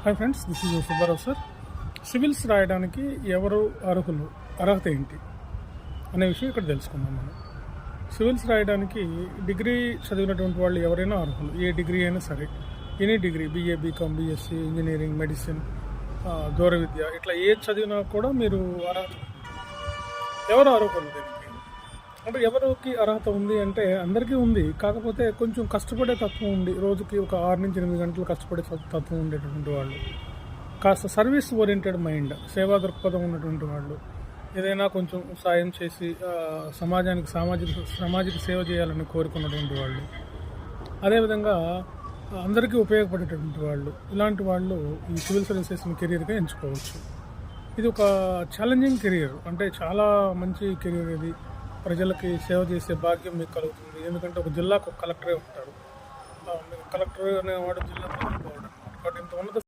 Hi friends, this is Subbarao sir. Civils రాయడానికి ఎవరు అర్హులు, అర్హత ఏంటి అనే విషయం ఇక్కడ తెలుసుకుందాం. మనం సివిల్స్ రాయడానికి డిగ్రీ చదివినటువంటి వాళ్ళు ఎవరైనా అర్హులు. ఏ డిగ్రీ అయినా సరే, any degree, BA, BCom, BSc, engineering, medicine, దూర విద్య, ఇట్లా ఏది చదివినా కూడా మీరు అర్హత. ఎవరు అర్హులు దీనికి అంటే ఎవరికి అర్హత ఉంది అంటే అందరికీ ఉంది. కాకపోతే కొంచెం కష్టపడే తత్వం ఉంది, రోజుకి ఒక 6 నుంచి 8 గంటలు కష్టపడే తత్వం ఉండేటటువంటి వాళ్ళు, కాస్త సర్వీస్ ఓరియంటెడ్ మైండ్, సేవా దృక్పథం ఉన్నటువంటి వాళ్ళు, ఏదైనా కొంచెం సాయం చేసి సమాజానికి సామాజిక సేవ చేయాలని కోరుకున్నటువంటి వాళ్ళు, అదేవిధంగా అందరికీ ఉపయోగపడేటటువంటి వాళ్ళు, ఇలాంటి వాళ్ళు ఈ సివిల్ సర్వీసెస్ని కెరీర్గా ఎంచుకోవచ్చు. ఇది ఒక ఛాలెంజింగ్ కెరీర్, అంటే చాలా మంచి కెరీర్. ఇది ప్రజలకి సేవ చేసే భాగ్యం మీకు కలుగుతుంది. ఎందుకంటే ఒక జిల్లాకు ఒక కలెక్టరే ఉంటాడు. కలెక్టర్ అనేవాడు జిల్లా కలెక్టర్ కాబట్టి ఇంత ఉన్నత